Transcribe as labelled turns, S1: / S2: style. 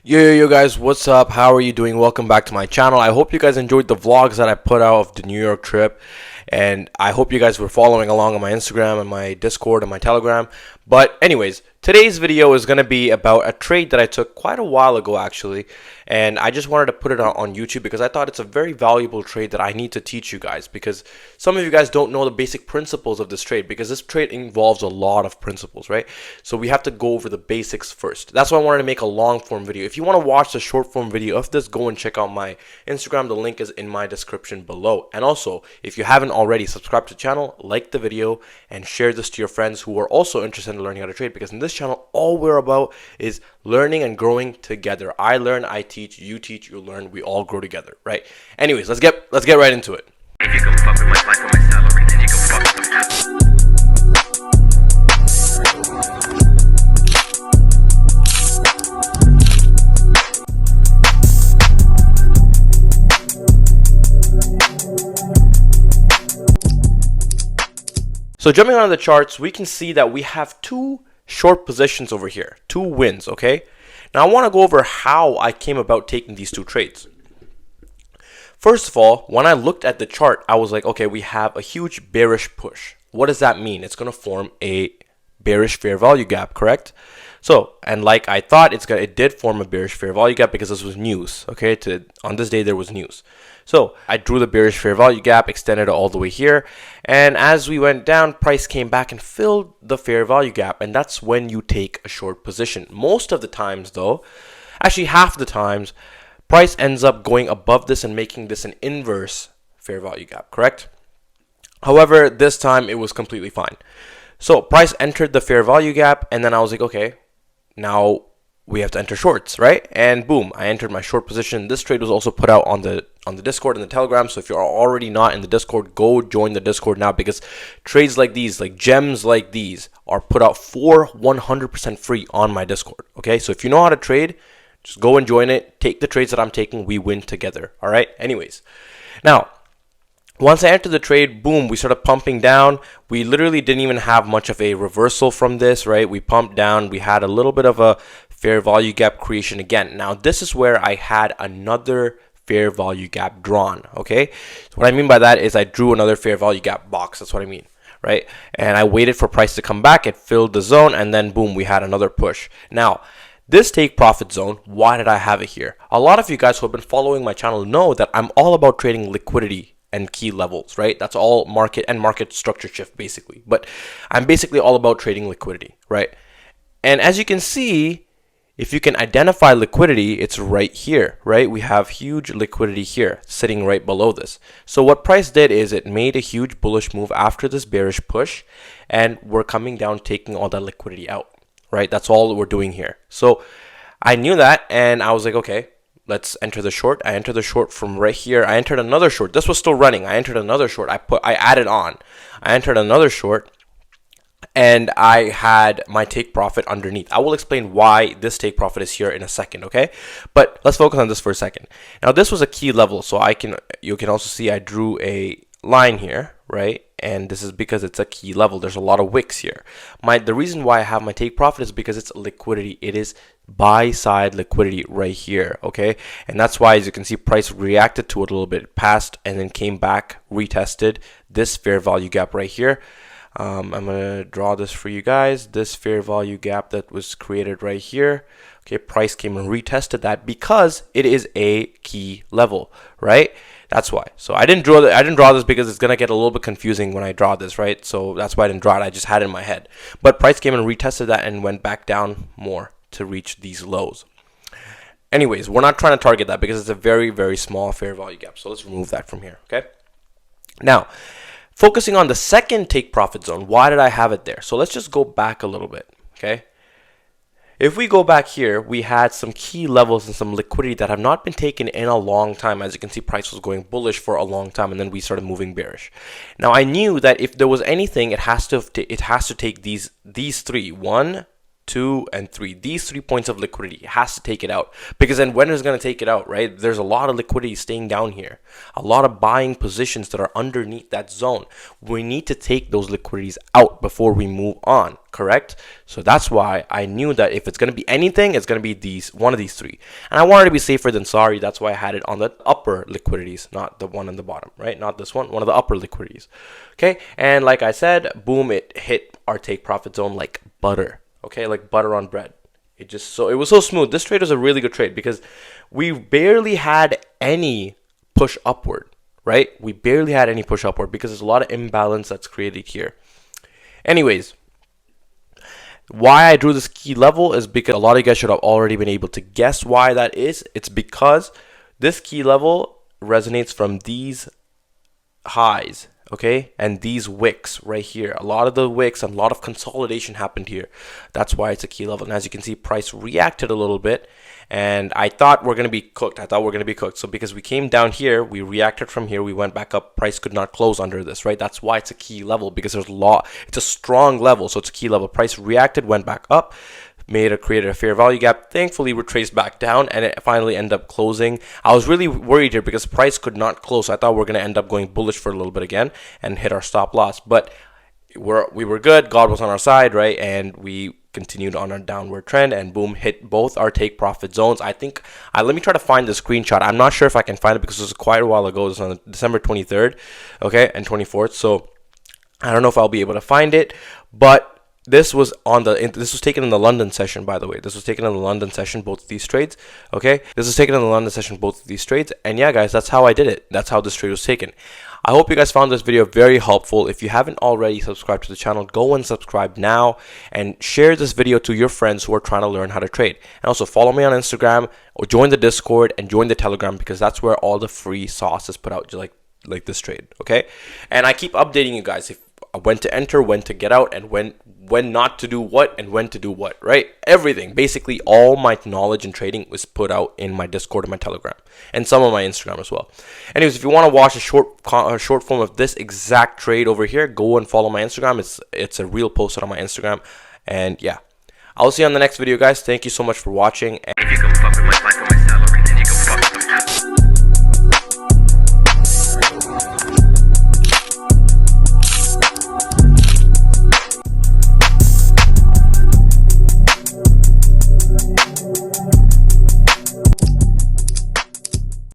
S1: Yo guys, what's up? How are you doing? Welcome back to my channel. I hope you guys enjoyed the vlogs that I put out of the New York trip, and I hope you guys were following along on my Instagram and my Discord and my Telegram. But anyways, today's video is going to be about a trade that I took quite a while ago actually, and I just wanted to put it on YouTube because I thought it's a very valuable trade that I need to teach you guys, because some of you guys don't know the basic principles of this trade, because this trade involves a lot of principles, right? So we have to go over the basics first. That's why I wanted to make a long form video. If you want to watch the short form video of this, go and check out my Instagram. The link is in my description below. And also, if you haven't already, subscribe to the channel, like the video, and share this to your friends who are also interested in learning how to trade, because in this channel all we're about is learning and growing together. I learn, I teach, you learn, we all grow together, right? Anyways, let's get right into it.
S2: If you go fuck with my life or my salary, then you go fuck with them.
S1: So jumping on the charts, we can see that we have two short positions over here, two wins, okay? Now I want to go over how I came about taking these two trades. First of all, when I looked at the chart, I was like, okay, we have a huge bearish push. What does that mean? It's going to form a bearish fair value gap, correct? So, and like I thought, it did form a bearish fair value gap because this was news, okay? On this day, there was news. So I drew the bearish fair value gap, extended it all the way here. And as we went down, price came back and filled the fair value gap. And that's when you take a short position. Most of the times though, actually half the times, price ends up going above this and making this an inverse fair value gap, correct? However, this time it was completely fine. So price entered the fair value gap, and then I was like, okay, now we have to enter shorts, right? And boom, I entered my short position. This trade was also put out on the Discord and the Telegram. So if you're already not in the Discord, go join the Discord now, because trades like these, like gems like these, are put out for 100% free on my Discord. Okay, so if you know how to trade, just go and join it. Take the trades that I'm taking. We win together. All right. Anyways, now once I entered the trade, boom, we started pumping down. We literally didn't even have much of a reversal from this, right? We pumped down. We had a little bit of a fair value gap creation again. Now, this is where I had another fair value gap drawn, okay? So what I mean by that is I drew another fair value gap box. That's what I mean, right? And I waited for price to come back. It filled the zone, and then boom, we had another push. Now, this take profit zone, why did I have it here? A lot of you guys who have been following my channel know that I'm all about trading liquidity and key levels, right? That's all market and market structure shift basically. But I'm basically all about trading liquidity, right? And as you can see, if you can identify liquidity, it's right here, right? We have huge liquidity here sitting right below this. So what price did is it made a huge bullish move after this bearish push, and we're coming down, taking all that liquidity out, right? That's all we're doing here. So I knew that, and I was like, okay, let's enter the short. I entered the short from right here. I entered another short. This was still running. I entered another short. I added on. I entered another short, and I had my take profit underneath. I will explain why this take profit is here in a second, okay? But let's focus on this for a second. Now, this was a key level, so you can also see I drew a line here, right? And this is because it's a key level. There's a lot of wicks here. The reason why I have my take profit is because it's liquidity. It is buy side liquidity right here, okay? And that's why, as you can see, price reacted to it a little bit, passed, and then came back, retested this fair value gap right here. I'm gonna draw this for you guys. This fair value gap that was created right here. Okay, price came and retested that because it is a key level, right? That's why. So I didn't draw this because it's gonna get a little bit confusing when I draw this, right? So that's why I didn't draw it. I just had it in my head. But price came and retested that and went back down more to reach these lows. Anyways, we're not trying to target that because it's a very, very small fair value gap. So let's remove that from here, okay? Now, focusing on the second take profit zone, why did I have it there? So let's just go back a little bit, okay? If we go back here, we had some key levels and some liquidity that have not been taken in a long time. As you can see, price was going bullish for a long time, and then we started moving bearish. Now, I knew that if there was anything, it has to take these three, 1, 2, and 3. These 3 points of liquidity has to take it out, because then when is going to take it out, right? There's a lot of liquidity staying down here, a lot of buying positions that are underneath that zone. We need to take those liquidities out before we move on, correct? So that's why I knew that if it's going to be anything, it's going to be one of these 3, and I wanted to be safer than sorry. That's why I had it on the upper liquidities, not the one on the bottom, right? Not this one of the upper liquidities. Okay, and like I said, boom, it hit our take profit zone like butter. Okay, like butter on bread. It was so smooth. This trade was a really good trade because we barely had any push upward, right? We barely had any push upward because there's a lot of imbalance that's created here. Anyways, why I drew this key level is because a lot of you guys should have already been able to guess why that is. It's because this key level resonates from these highs, okay, and these wicks right here. A lot of the wicks and a lot of consolidation happened here. That's why it's a key level. And as you can see, price reacted a little bit, and I thought we're going to be cooked. So because we came down here, we reacted from here, we went back up, price could not close under this, right? That's why it's a key level, because it's a strong level, so it's a key level. Price reacted, went back up, created a fair value gap. Thankfully, we traced back down, and it finally ended up closing. I was really worried here because price could not close. So I thought we were going to end up going bullish for a little bit again and hit our stop loss. But we were good. God was on our side, right? And we continued on our downward trend, and boom, hit both our take profit zones. I think, let me try to find the screenshot. I'm not sure if I can find it because it was quite a while ago. It was on December 23rd, okay, and 24th. So I don't know if I'll be able to find it, but this was taken in the London session, by the way. This was taken in the London session, both of these trades. Okay, this was taken in the London session, both of these trades. And yeah, guys, that's how I did it. That's how this trade was taken. I hope you guys found this video very helpful. If you haven't already subscribed to the channel, go and subscribe now and share this video to your friends who are trying to learn how to trade. And also follow me on Instagram, or join the Discord and join the Telegram, because that's where all the free sauce is put out, just like this trade. Okay, and I keep updating you guys when to enter, when to get out, and when not to do what and when to do what, right? Everything, basically all my knowledge in trading was put out in my Discord and my Telegram, and some of my Instagram as well. Anyways, if you want to watch a short form of this exact trade over here, go and follow my Instagram. It's a reel posted on my Instagram. And yeah, I'll see you on the next video, guys. Thank you so much for watching.
S2: If you come fuck with my